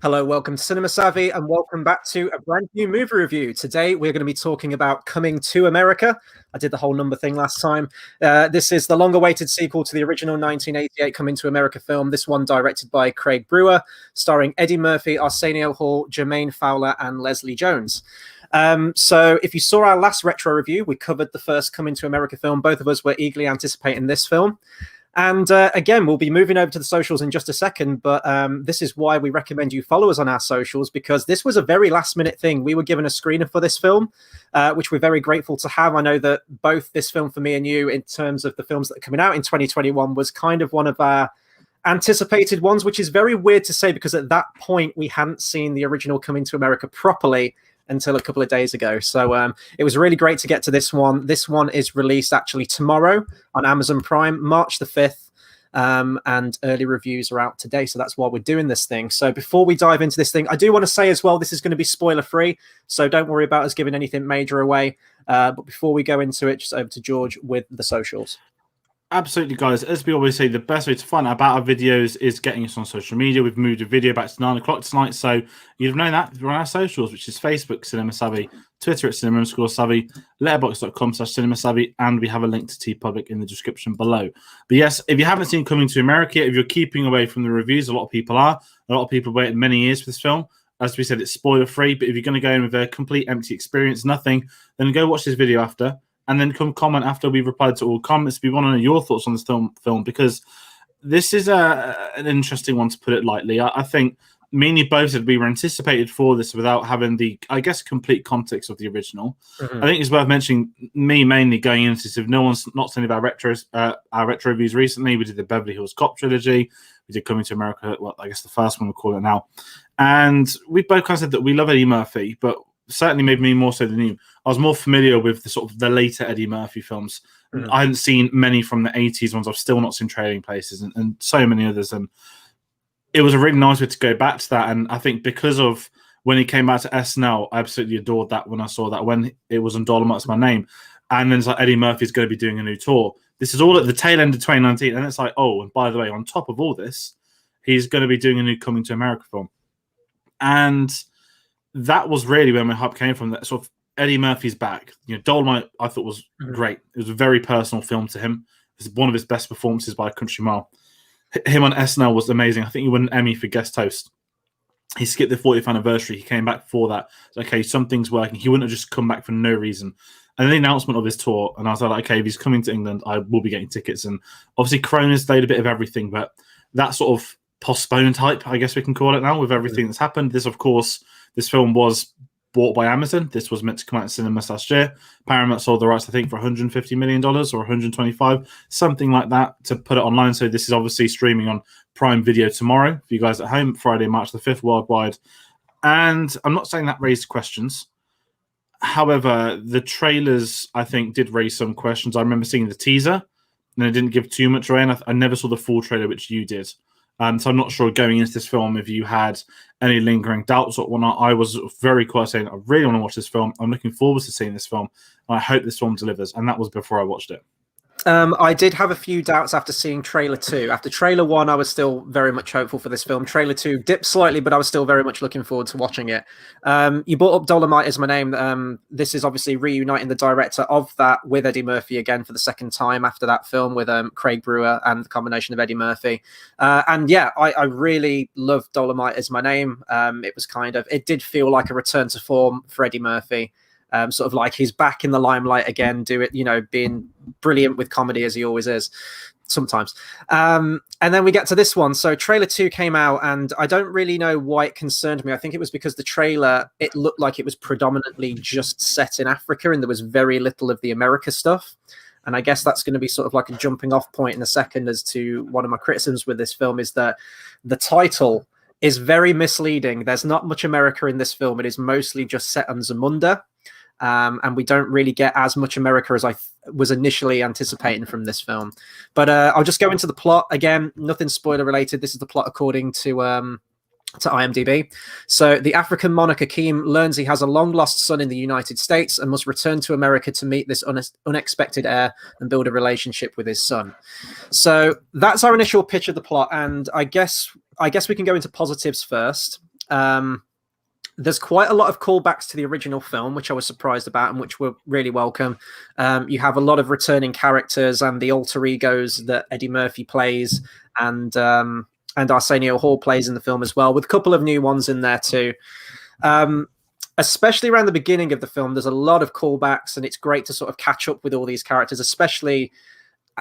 Hello, welcome to Cinema Savvy, and welcome back to a brand new movie review. Today, we're going to be talking about Coming to America. I did the whole number thing last time. This is the long-awaited sequel to the original 1988 Coming to America film, this one directed by Craig Brewer, starring Eddie Murphy, Arsenio Hall, Jermaine Fowler, and Leslie Jones. So if you saw our last retro review, we covered the first Coming to America film. Both of us were eagerly anticipating this film. And again, we'll be moving over to the socials in just a second, but this is why we recommend you follow us on our socials, because this was a very last-minute thing. We were given a screener for this film, which we're very grateful to have. I know that both this film for me and you, in terms of the films that are coming out in 2021, was kind of one of our anticipated ones, which is very weird to say, because at that point, we hadn't seen the original Coming to America properly until a couple of days ago. So it was really great to get to this one. This one is released actually tomorrow on Amazon Prime, March the 5th, and early reviews are out today. So that's why we're doing this thing. So before we dive into this thing, I do want to say as well, this is going to be spoiler free. So don't worry about us giving anything major away. But before we go into it, just over to George with the socials. Absolutely, guys. As we always say, the best way to find out about our videos is getting us on social media. We've moved a video back to 9 o'clock tonight, so you've known that. We're on our socials, which is Facebook, Cinema Savvy, Twitter at Cinema_Savvy, letterboxd.com/Cinema Savvy, and we have a link to TeePublic in the description below. But yes, if you haven't seen Coming to America, if you're keeping away from the reviews, a lot of people are. A lot of people waited many years for this film. As we said, it's spoiler-free, but if you're going to go in with a complete empty experience, nothing, then go watch this video after. And then come comment after we've replied to all comments. We want to know your thoughts on this film, because this is an interesting one, to put it lightly. I think me and you both said we were anticipated for this without having the, I guess, complete context of the original. I think it's worth mentioning, me mainly going into this, if no one's not seen our retro reviews recently, we did the Beverly Hills Cop trilogy, we did Coming to America, well, I guess the first one we'll call it now. And we both kind of said that we love Eddie Murphy, but certainly maybe me more so than you. I was more familiar with the sort of the later Eddie Murphy films. I hadn't seen many from the 80s ones. I've still not seen Trading Places and so many others. And it was a really nice way to go back to that. And I think because of when he came back to SNL, I absolutely adored that when I saw that, when it was on Dolomite's My Name. And then it's like Eddie Murphy's going to be doing a new tour. This is all at the tail end of 2019. And it's like, oh, and by the way, on top of all this, he's going to be doing a new Coming to America film. And that was really where my hype came from. That sort of Eddie Murphy's back. You know, Dolomite I thought was great. It was a very personal film to him. It was one of his best performances by a country mile. Him on SNL was amazing. I think he won an Emmy for guest host. He skipped the 40th anniversary. He came back for that. Okay, something's working. He wouldn't have just come back for no reason. And then the announcement of his tour, and I was like, okay, if he's coming to England, I will be getting tickets. And obviously, Corona's delayed a bit of everything, but that sort of postponed hype, I guess we can call it now, with everything that's happened. This, of course, this film was bought by Amazon. This was meant to come out in cinemas last year. Paramount sold the rights, I think, for $150 million or $125, something like that, to put it online. So this is obviously streaming on Prime Video tomorrow for you guys at home, Friday, March the 5th, worldwide. And I'm not saying that raised questions. However, the trailers, I think, did raise some questions. I remember seeing the teaser, and it didn't give too much away, and I never saw the full trailer, which you did. So I'm not sure going into this film if you had any lingering doubts or whatnot. I was very close saying, I really want to watch this film. I'm looking forward to seeing this film. And I hope this film delivers. And that was before I watched it. I did have a few doubts after seeing trailer 2. After trailer 1, I was still very much hopeful for this film. Trailer 2 dipped slightly, but I was still very much looking forward to watching it. You brought up Dolomite Is My Name. This is obviously reuniting the director of that with Eddie Murphy again for the second time after that film with Craig Brewer and the combination of Eddie Murphy. And yeah, I really loved Dolomite Is My Name. It did feel like a return to form for Eddie Murphy. Sort of like he's back in the limelight again, being brilliant with comedy as he always is sometimes. And then we get to this one. So trailer 2 came out, and I don't really know why it concerned me. I think it was because the trailer, it looked like it was predominantly just set in Africa, and there was very little of the America stuff. And I guess that's going to be sort of like a jumping off point in a second as to one of my criticisms with this film, is that the title is very misleading. There's not much America in this film. It is mostly just set on Zamunda. And we don't really get as much America as I was initially anticipating from this film. But I'll just go into the plot. Again, nothing spoiler related. This is the plot according to IMDb. So the African monarch Akeem learns he has a long-lost son in the United States and must return to America to meet this unexpected heir and build a relationship with his son. So that's our initial pitch of the plot. And I guess we can go into positives first. There's quite a lot of callbacks to the original film, which I was surprised about and which were really welcome. You have a lot of returning characters and the alter egos that Eddie Murphy plays and Arsenio Hall plays in the film as well, with a couple of new ones in there too. Especially around the beginning of the film, there's a lot of callbacks, and it's great to sort of catch up with all these characters, especially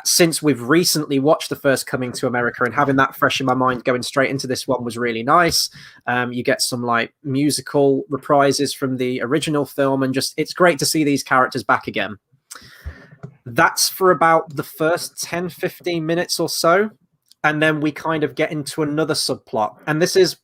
since we've recently watched the first Coming to America, and having that fresh in my mind going straight into this one was really nice. You get some like musical reprises from the original film, and just it's great to see these characters back again. That's for about the first 10-15 minutes or so, and then we kind of get into another subplot. And this is,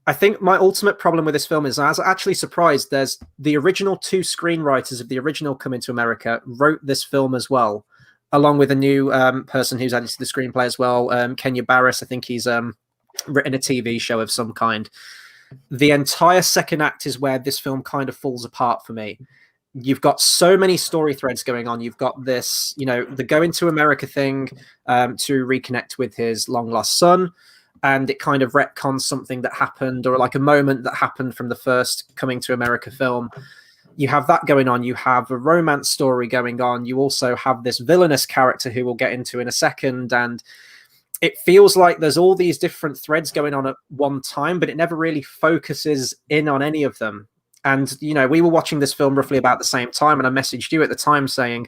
I think, my ultimate problem with this film is I was actually surprised there's the original 2 screenwriters of the original Coming to America wrote this film as well, along with a new person who's added to the screenplay as well, Kenya Barris. I think he's written a TV show of some kind. The entire second act is where this film kind of falls apart for me. You've got so many story threads going on. You've got this, the going to America thing to reconnect with his long-lost son, and it kind of retcons something that happened, or like a moment that happened from the first Coming to America film. You have that going on. You have a romance story going on. You also have this villainous character who we'll get into in a second. And it feels like there's all these different threads going on at one time, but it never really focuses in on any of them. And, we were watching this film roughly about the same time, and I messaged you at the time saying,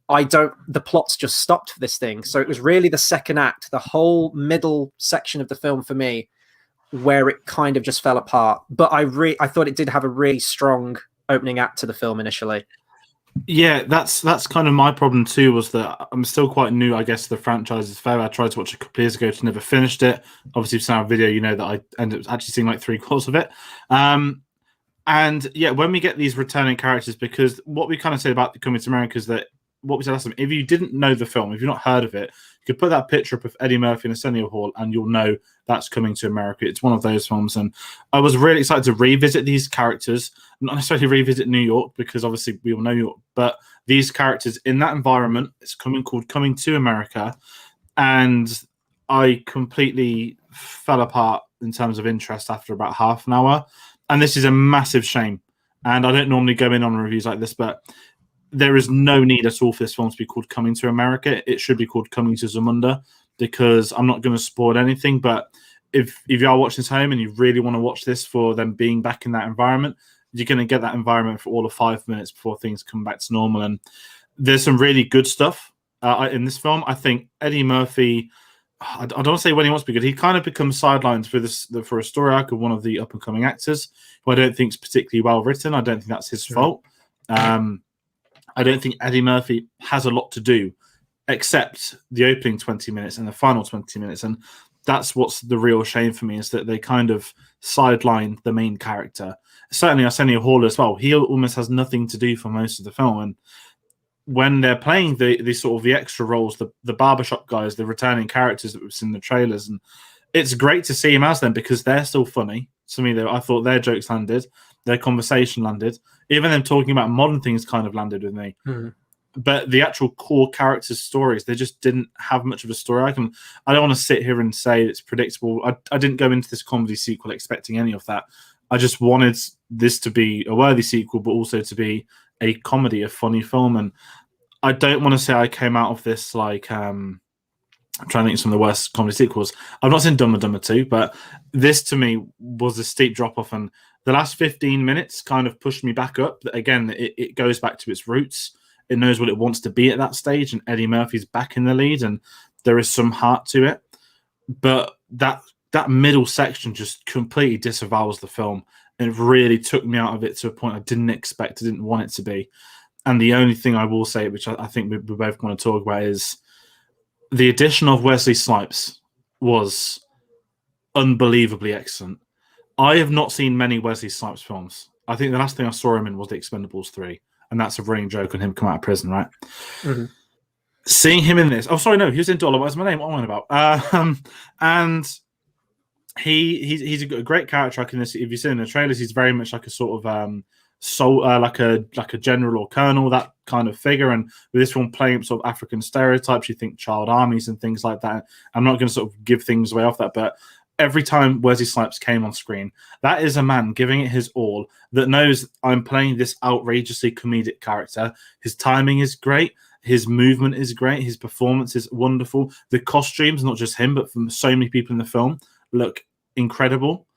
the plot's just stopped for this thing. So it was really the second act, the whole middle section of the film for me, where it kind of just fell apart. But I thought it did have a really strong opening act to the film initially. Yeah, that's kind of my problem too, was that I'm still quite new, I guess, to the franchise. Is fair. I tried to watch it a couple of years ago, to never finished it. Obviously, if you saw our video, you know that I ended up actually seeing like 3/4 of it. And yeah, when we get these returning characters, because what we kind of said about the Coming to America is that what we said last time, if you didn't know the film, if you've not heard of it, you could put that picture up of Eddie Murphy and Arsenio Hall, and you'll know that's Coming to America. It's one of those films, and I was really excited to revisit these characters, not necessarily revisit New York, because obviously we all know New York, but these characters in that environment. It's called Coming to America, and I completely fell apart in terms of interest after about half an hour, and this is a massive shame. And I don't normally go in on reviews like this, but there is no need at all for this film to be called Coming to America. It should be called Coming to Zamunda, because I'm not going to spoil anything, but if you are watching this home and you really want to watch this for them being back in that environment, you're going to get that environment for all of 5 minutes before things come back to normal. And there's some really good stuff in this film. I think Eddie Murphy, I don't want to say when he wants to be good, he kind of becomes sidelined for a story arc of one of the up-and-coming actors, who I don't think is particularly well written. I don't think that's his fault. I don't think Eddie Murphy has a lot to do except the opening 20 minutes and the final 20 minutes. And that's what's the real shame for me, is that they kind of sideline the main character. Certainly Arsenio Hall as well. He almost has nothing to do for most of the film. And when they're playing the sort of the extra roles, the barbershop guys, the returning characters that we've seen in the trailers, and it's great to see him as them, because they're still funny. To me, I thought their jokes landed, their conversation landed. Even them talking about modern things kind of landed with me. Mm-hmm. But the actual core characters' stories, they just didn't have much of a story. I don't want to sit here and say it's predictable. I didn't go into this comedy sequel expecting any of that. I just wanted this to be a worthy sequel, but also to be a comedy, a funny film. And I don't want to say I came out of this like I'm trying to think of some of the worst comedy sequels. I've not seen Dumb and Dumber 2, but this to me was a steep drop off, and the last 15 minutes kind of pushed me back up. Again, it goes back to its roots. It knows what it wants to be at that stage, and Eddie Murphy's back in the lead, and there is some heart to it. But that middle section just completely disavows the film, and it really took me out of it to a point I didn't expect, I didn't want it to be. And the only thing I will say, which I think we both want to talk about, is the addition of Wesley Snipes was unbelievably excellent. I have not seen many Wesley Snipes films. I think the last thing I saw him in was The Expendables 3, and that's a running joke on him coming out of prison, right? Mm-hmm. Seeing him in this... Oh, sorry, no, he was in Dollar. What's my name? What am I on about? And he's a great character. In this, if you see in the trailers, he's very much like a sort of like a general or colonel, that kind of figure. And with this one playing sort of African stereotypes, you think child armies and things like that. I'm not going to sort of give things away off that, but every time Wesley Snipes came on screen, that is a man giving it his all that knows I'm playing this outrageously comedic character. His timing is great. His movement is great. His performance is wonderful. The costumes, not just him, but from so many people in the film, look incredible.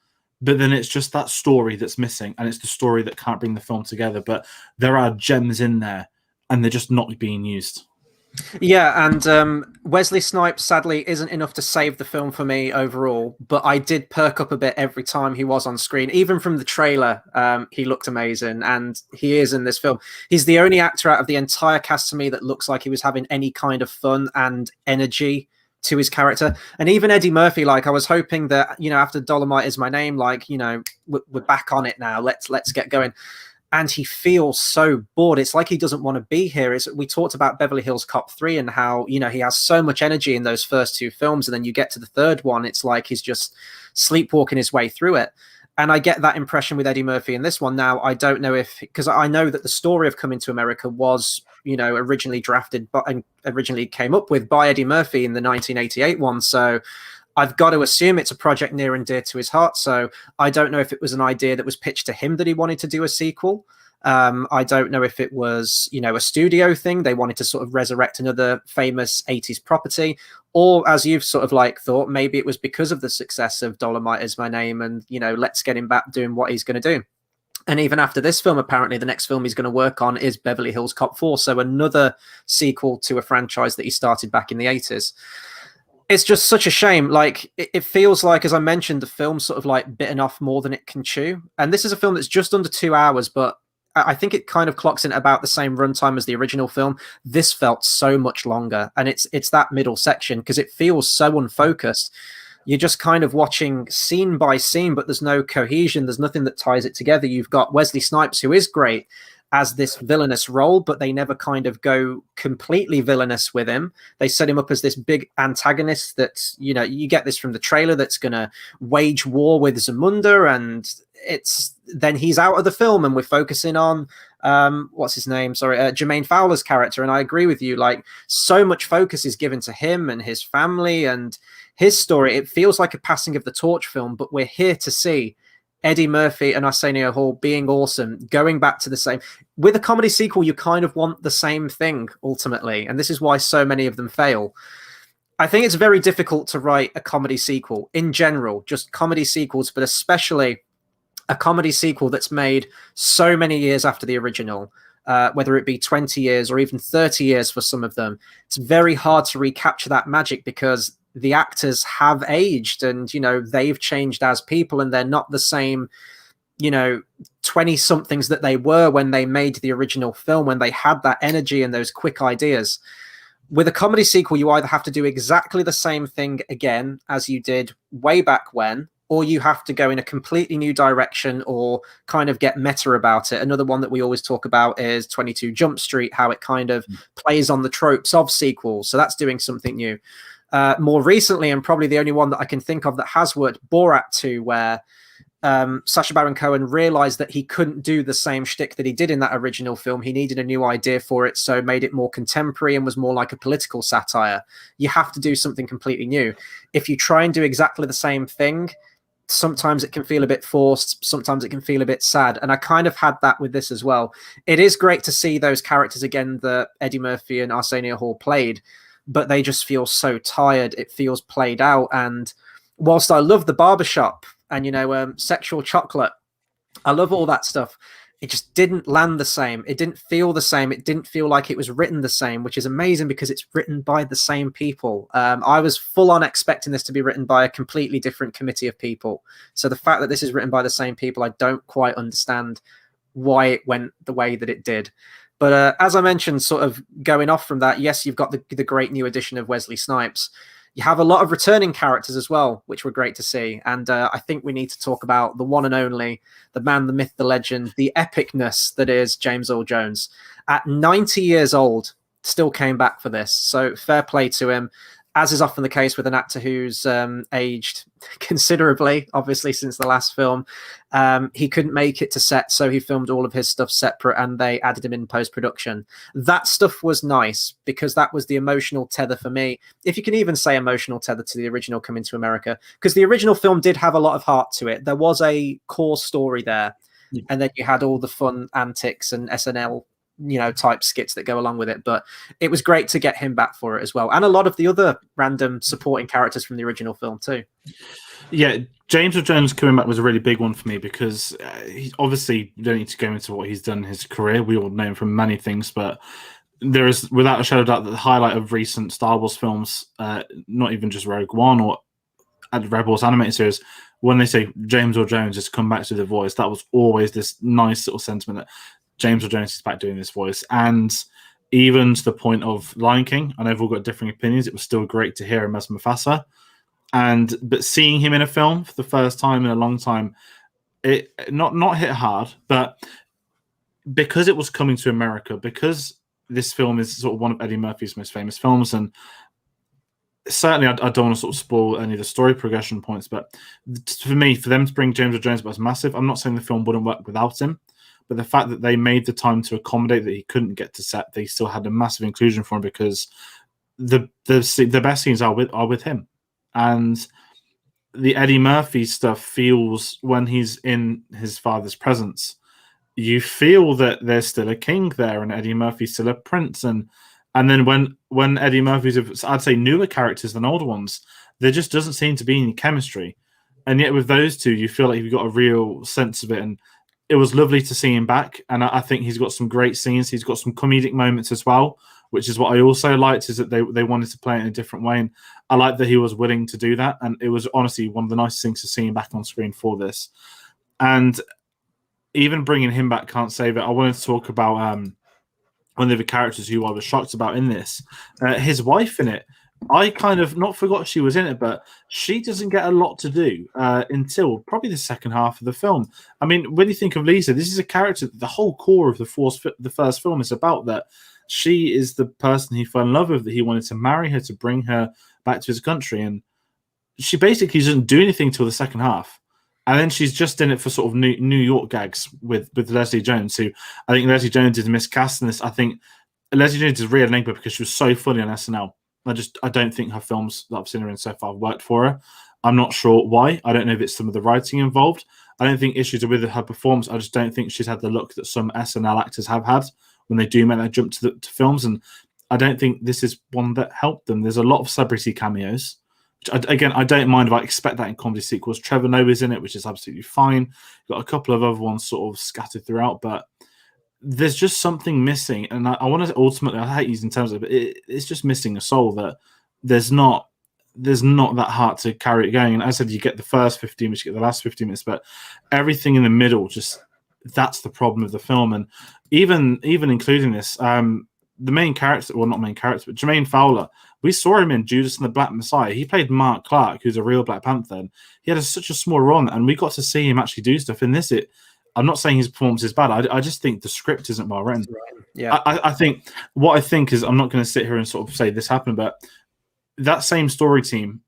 But then it's just that story that's missing, and it's the story that can't bring the film together. But there are gems in there, and they're just not being used. Yeah, and Wesley Snipes sadly isn't enough to save the film for me overall, but I did perk up a bit every time he was on screen. Even from the trailer, he looked amazing, and he is in this film. He's the only actor out of the entire cast to me that looks like he was having any kind of fun and energy to his character. And even Eddie Murphy, like, I was hoping that, you know, after Dolomite Is My Name, like, you know, we're back on it now. Let's get going. And he feels so bored. It's like he doesn't want to be here. We talked about Beverly Hills Cop 3 and how, you know, he has so much energy in those first two films. And then you get to the third one, it's like he's just sleepwalking his way through it. And I get that impression with Eddie Murphy in this one. Now, I don't know if, because I know that the story of Coming to America was, you know, originally drafted and originally came up with by Eddie Murphy in the 1988 one. So I've got to assume it's a project near and dear to his heart. So I don't know if it was an idea that was pitched to him that he wanted to do a sequel. I don't know if it was, you know, a studio thing. They wanted to sort of resurrect another famous 80s property. Or as you've sort of like thought, maybe it was because of the success of Dolomite Is My Name and, you know, let's get him back doing what he's going to do. And even after this film, apparently the next film he's going to work on is Beverly Hills Cop 4. So another sequel to a franchise that he started back in the 80s. It's just such a shame. Like, it feels like, as I mentioned, the film's sort of like bitten off more than it can chew. And this is a film that's just under 2 hours, but I think it kind of clocks in at about the same runtime as the original film. This felt so much longer. And it's that middle section because it feels so unfocused. You're just kind of watching scene by scene, but there's no cohesion. There's nothing that ties it together. You've got Wesley Snipes, who is great as this villainous role, but they never kind of go completely villainous with him. They set him up as this big antagonist that, you know, you get this from the trailer, that's going to wage war with Zamunda, and then he's out of the film and we're focusing on what's his name? Sorry, Jermaine Fowler's character. And I agree with you, like, so much focus is given to him and his family and his story. It feels like a passing of the torch film, but we're here to see Eddie Murphy and Arsenio Hall being awesome, going back to the same. With a comedy sequel, you kind of want the same thing, ultimately. And this is why so many of them fail. I think it's very difficult to write a comedy sequel in general, just comedy sequels, but especially a comedy sequel that's made so many years after the original, whether it be 20 years or even 30 years for some of them. It's very hard to recapture that magic because the actors have aged and, you know, they've changed as people and they're not the same, you know, 20 somethings that they were when they made the original film, when they had that energy and those quick ideas. With a comedy sequel, you either have to do exactly the same thing again as you did way back when, or you have to go in a completely new direction or kind of get meta about it. Another one that we always talk about is 22 Jump Street, how it kind of plays on the tropes of sequels. So that's doing something new. More recently, and probably the only one that I can think of that has worked, Borat 2, where Sacha Baron Cohen realized that he couldn't do the same shtick that he did in that original film. He needed a new idea for it, so made it more contemporary and was more like a political satire. You have to do something completely new. If you try and do exactly the same thing, sometimes it can feel a bit forced, sometimes it can feel a bit sad. And I kind of had that with this as well. It is great to see those characters again that Eddie Murphy and Arsenio Hall played, but they just feel so tired. It feels played out. And whilst I love the barbershop and, you know, sexual chocolate, I love all that stuff, it just didn't land the same. It didn't feel the same. It didn't feel like it was written the same, which is amazing because it's written by the same people. I was full on expecting this to be written by a completely different committee of people. So the fact that this is written by the same people, I don't quite understand why it went the way that it did. But as I mentioned, sort of going off from that, yes, you've got the great new addition of Wesley Snipes. You have a lot of returning characters as well, which were great to see. And I think we need to talk about the one and only, the man, the myth, the legend, the epicness that is James Earl Jones. At 90 years old, still came back for this. So fair play to him. as is often the case with an actor who's aged considerably, obviously, since the last film, he couldn't make it to set, so he filmed all of his stuff separate and they added him in post-production. That stuff was nice because that was the emotional tether for me, if you can even say emotional tether to the original Coming to America, because the original film did have a lot of heart to it. There was a core story there, and then you had all the fun antics and SNL type skits that go along with it. But it was great to get him back for it as well, and a lot of the other random supporting characters from the original film too. Yeah, James Earl Jones coming back was a really big one for me because he obviously, you don't need to go into what he's done in his career. We all know him from many things, but there is without a shadow of doubt that the highlight of recent Star Wars films, not even just Rogue One or Rebels animated series, when they say James Earl Jones has come back to the voice, that was always this nice little sentiment that James Earl Jones is back doing this voice. And even to the point of Lion King, I know we've all got differing opinions, it was still great to hear him as Mufasa. But seeing him in a film for the first time in a long time, it not hit hard, but because it was Coming to America, because this film is sort of one of Eddie Murphy's most famous films, and certainly I don't want to sort of spoil any of the story progression points, but for me, for them to bring James Earl Jones back was massive. I'm not saying the film wouldn't work without him, but the fact that they made the time to accommodate that he couldn't get to set, they still had a massive inclusion for him because the best scenes are with him. And the Eddie Murphy stuff feels, when he's in his father's presence, you feel that there's still a king there and Eddie Murphy's still a prince. And then when Eddie Murphy's, I'd say, newer characters than older ones, there just doesn't seem to be any chemistry. And yet with those two, you feel like you've got a real sense of it. And it was lovely to see him back. And I think he's got some great scenes. He's got some comedic moments as well, which is what I also liked, is that they wanted to play it in a different way. And I like that he was willing to do that. And it was honestly one of the nicest things to see him back on screen for this. And even bringing him back can't save it. I wanted to talk about one of the characters who I was shocked about in this. His wife in it. I kind of not forgot she was in it, but she doesn't get a lot to do until probably the second half of the film. I mean, when you think of Lisa, this is a character, the whole core of the first film is about that. She is the person he fell in love with, that he wanted to marry her, to bring her back to his country. And she basically doesn't do anything till the second half. And then she's just in it for sort of New York gags with Leslie Jones, who I think Leslie Jones is miscast in this. I think Leslie Jones is a real enigma because she was so funny on SNL. I don't think her films that I've seen her in so far have worked for her. I'm not sure why. I don't know if it's some of the writing involved. I don't think issues are with her performance. I just don't think she's had the look that some SNL actors have had when they do make that jump to films. And I don't think this is one that helped them. There's a lot of celebrity cameos. Which I don't mind if I expect that in comedy sequels. Trevor Noah's in it, which is absolutely fine. Got a couple of other ones sort of scattered throughout, but there's just something missing. And I want to ultimately, I hate using terms of it, but it's just missing a soul, that there's not that heart to carry it going. And as I said, you get the first 15 minutes, you get the last 15 minutes, but everything in the middle, just that's the problem of the film. And even including this, the main character, well, not main character, but Jermaine Fowler, we saw him in Judas and the Black Messiah. He played Mark Clark, who's a real Black Panther, and he had such a small role, and we got to see him actually do stuff in this. I'm not saying his performance is bad. I just think the script isn't well written. Right. Yeah, I think is, I'm not going to sit here and sort of say this happened, but that same story team,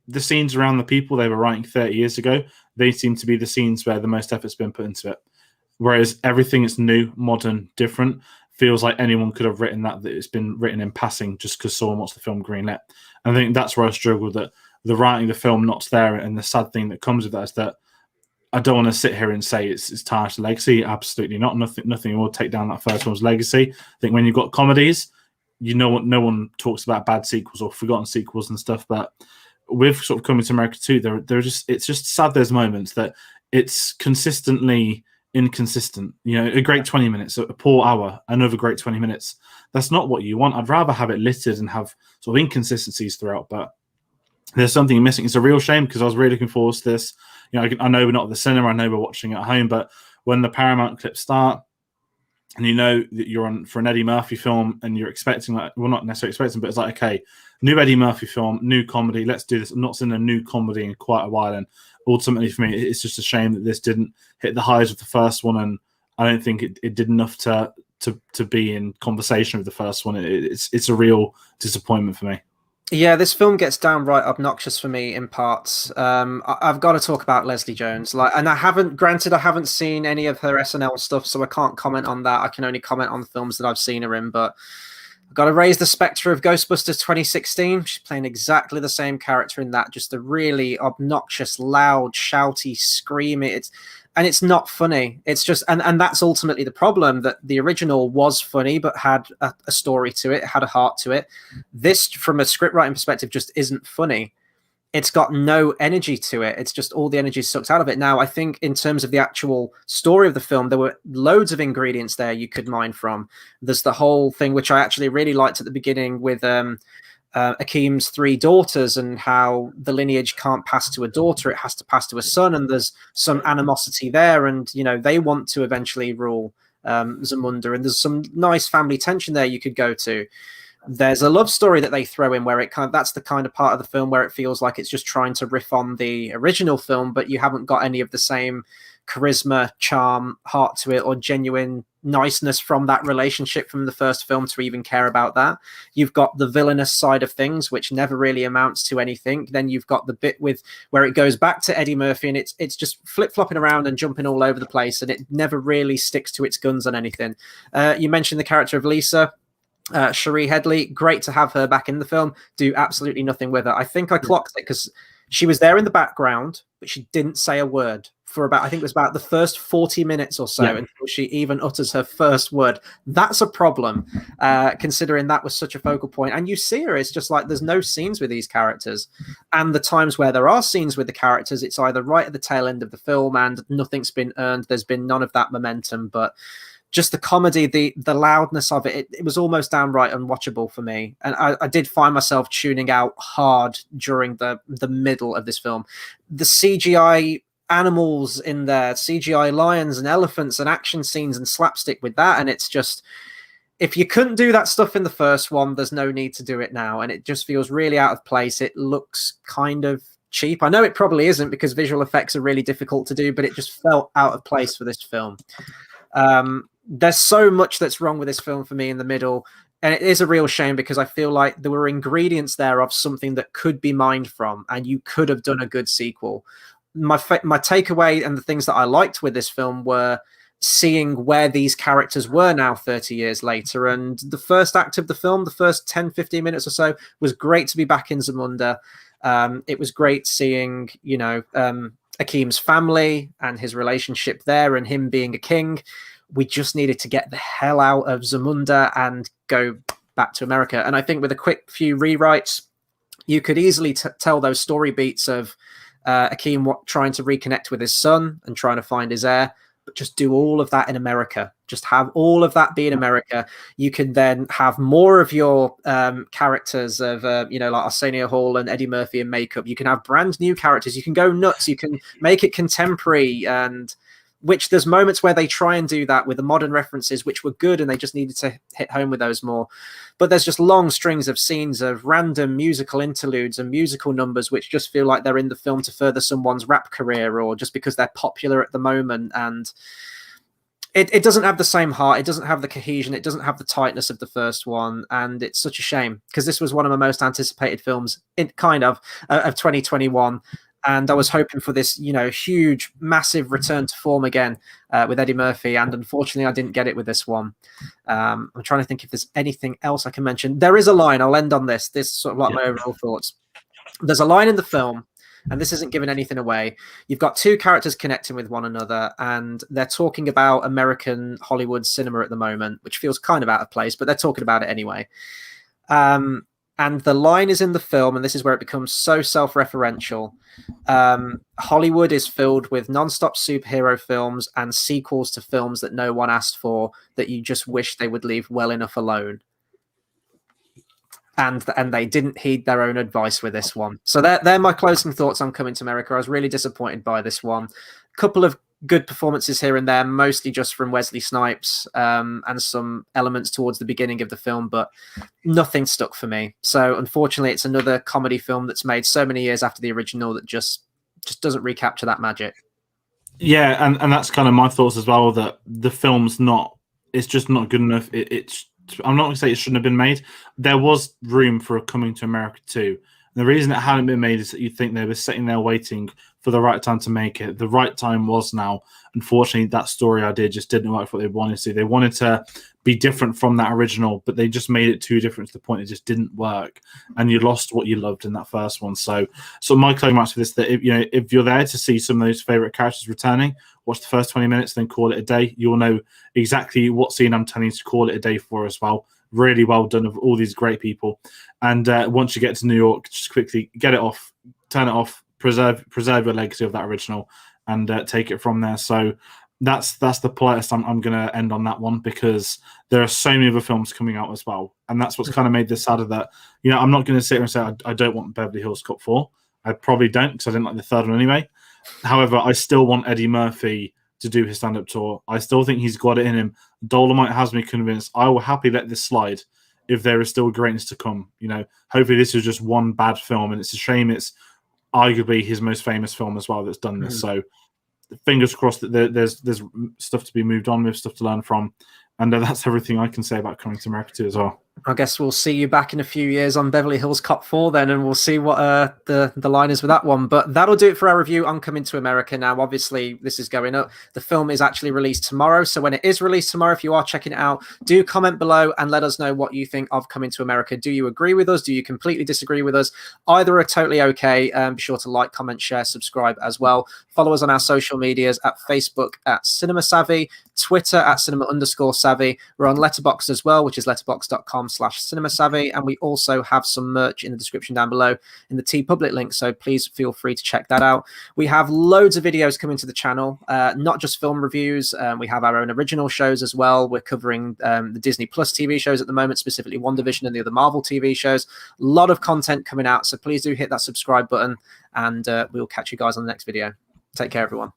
the scenes around the people they were writing 30 years ago, they seem to be the scenes where the most effort's been put into it. Whereas everything is new, modern, different, feels like anyone could have written that it's been written in passing just because someone wants the film greenlit. And I think that's where I struggle, that the writing the film not there, and the sad thing that comes with that is that I don't want to sit here and say it's tarnished the legacy. Absolutely not. Nothing will take down that first one's legacy. I think when you've got comedies, no one talks about bad sequels or forgotten sequels and stuff. But with sort of Coming to America 2, it's just sad there's moments that it's consistently inconsistent. A great 20 minutes, a poor hour, another great 20 minutes. That's not what you want. I'd rather have it littered and have sort of inconsistencies throughout, but there's something missing. It's a real shame because I was really looking forward to this. I know we're not at the cinema, I know we're watching at home, but when the Paramount clips start and you know that you're on for an Eddie Murphy film and you're expecting, like, well, not necessarily expecting, but it's like, okay, new Eddie Murphy film, new comedy, let's do this. I'm not seen a new comedy in quite a while, and ultimately for me, it's just a shame that this didn't hit the highs of the first one, and I don't think it did enough to be in conversation with the first one. It's a real disappointment for me. Yeah, this film gets downright obnoxious for me in parts. I've got to talk about Leslie Jones, like, and granted, I haven't seen any of her SNL stuff, so I can't comment on that. I can only comment on the films that I've seen her in. But I've got to raise the specter of Ghostbusters 2016. She's playing exactly the same character in that, just a really obnoxious, loud, shouty, screaming. It's not funny. It's just, and that's ultimately the problem, that the original was funny but had a story to it, had a heart to it. This, from a script writing perspective, just isn't funny. It's got no energy to it. It's just all the energy sucked out of it. Now, I think in terms of the actual story of the film, there were loads of ingredients there you could mine from. There's the whole thing, which I actually really liked at the beginning, with Akeem's three daughters, and how the lineage can't pass to a daughter, it has to pass to a son, and there's some animosity there, and they want to eventually rule Zamunda, and there's some nice family tension there you could go to. There's a love story that they throw in where that's the kind of part of the film where it feels like it's just trying to riff on the original film, but you haven't got any of the same charisma, charm, heart to it, or genuine niceness from that relationship from the first film to even care about that. You've got the villainous side of things, which never really amounts to anything. Then you've got the bit with where it goes back to Eddie Murphy, and it's just flip-flopping around and jumping all over the place, and it never really sticks to its guns on anything. You mentioned the character of Lisa. Cherie Headley, great to have her back in the film. Do absolutely nothing with her. I think I clocked it because she was there in the background, but she didn't say a word for about, I think it was about the first 40 minutes or so, until she even utters her first word. That's a problem, considering that was such a focal point. And you see her, it's just like there's no scenes with these characters. And the times where there are scenes with the characters, it's either right at the tail end of the film and nothing's been earned. There's been none of that momentum, but just the comedy, the loudness of it, it was almost downright unwatchable for me. And I did find myself tuning out hard during the middle of this film. The CGI animals in there, CGI lions and elephants and action scenes and slapstick with that. And it's just, if you couldn't do that stuff in the first one, there's no need to do it now. And it just feels really out of place. It looks kind of cheap. I know it probably isn't, because visual effects are really difficult to do, but it just felt out of place for this film. There's so much that's wrong with this film for me in the middle, and it is a real shame, because I feel like there were ingredients there of something that could be mined from, and you could have done a good sequel. My takeaway and the things that I liked with this film were seeing where these characters were now 30 years later. And the first act of the film, the first 10-15 minutes or so, was great to be back in Zamunda. It was great seeing Akeem's family and his relationship there, and him being a king. We just needed to get the hell out of Zamunda and go back to America. And I think with a quick few rewrites, you could easily tell those story beats of Akeem trying to reconnect with his son and trying to find his heir, but just do all of that in America. Just have all of that be in America. You can then have more of your characters of, like Arsenio Hall and Eddie Murphy in makeup. You can have brand new characters. You can go nuts. You can make it contemporary, and which there's moments where they try and do that with the modern references, which were good, and they just needed to hit home with those more. But there's just long strings of scenes of random musical interludes and musical numbers, which just feel like they're in the film to further someone's rap career, or just because they're popular at the moment. And it doesn't have the same heart. It doesn't have the cohesion. It doesn't have the tightness of the first one. And it's such a shame, because this was one of my most anticipated films of 2021. And I was hoping for this, huge, massive return to form again with Eddie Murphy. And unfortunately, I didn't get it with this one. I'm trying to think if there's anything else I can mention. There is a line. I'll end on this. This is sort of like my overall thoughts. There's a line in the film, and this isn't giving anything away. You've got two characters connecting with one another, and they're talking about American Hollywood cinema at the moment, which feels kind of out of place, but they're talking about it anyway. And the line is in the film, and this is where it becomes so self-referential. Hollywood is filled with non-stop superhero films and sequels to films that no one asked for, that you just wish they would leave well enough alone. And they didn't heed their own advice with this one. So they're my closing thoughts on Coming to America. I was really disappointed by this one. A couple of good performances here and there, mostly just from Wesley Snipes, and some elements towards the beginning of the film, but nothing stuck for me. So unfortunately, it's another comedy film that's made so many years after the original that just doesn't recapture that magic. Yeah, and that's kind of my thoughts as well, that the film's it's just not good enough. It's I'm not going to say it shouldn't have been made. There was room for a Coming to America 2. And the reason it hadn't been made is that you think they were sitting there waiting for the right time to make it. The right time was now. Unfortunately, that story idea just didn't work for what they wanted to. They wanted to be different from that original, but they just made it too different to the point it just didn't work. And you lost what you loved in that first one. So my closing remarks for this, that if you're there to see some of those favorite characters returning, watch the first 20 minutes, then call it a day. You'll know exactly what scene I'm telling you to call it a day for as well. Really well done of all these great people. And once you get to New York, just quickly get it off, turn it off, preserve your legacy of that original, and take it from there. So that's the politest I'm going to end on that one, because there are so many other films coming out as well. And that's what's kind of made this sadder, that, I'm not going to sit here and say I don't want Beverly Hills Cop 4. I probably don't, because I didn't like the third one anyway. However, I still want Eddie Murphy to do his stand-up tour. I still think he's got it in him. Dolomite has me convinced. I will happily let this slide if there is still greatness to come. Hopefully this is just one bad film, and it's a shame it's arguably his most famous film as well that's done this. So fingers crossed that there's stuff to be moved on with, stuff to learn from. And that's everything I can say about Coming to America 2 as well. I guess we'll see you back in a few years on Beverly Hills Cop 4 then, and we'll see what the line is with that one. But that'll do it for our review on Coming to America. Now, obviously, this is going up. The film is actually released tomorrow. So when it is released tomorrow, if you are checking it out, do comment below and let us know what you think of Coming to America. Do you agree with us? Do you completely disagree with us? Either are totally okay. Be sure to like, comment, share, subscribe as well. Follow us on our social medias at Facebook at Cinema Savvy, Twitter at cinema_savvy. We're on Letterboxd as well, which is letterboxd.com/cinemasavvy. And we also have some merch in the description down below in the TeePublic link. So please feel free to check that out. We have loads of videos coming to the channel, not just film reviews. We have our own original shows as well. We're covering the Disney Plus TV shows at the moment, specifically WandaVision and the other Marvel TV shows. A lot of content coming out. So please do hit that subscribe button, and we'll catch you guys on the next video. Take care, everyone.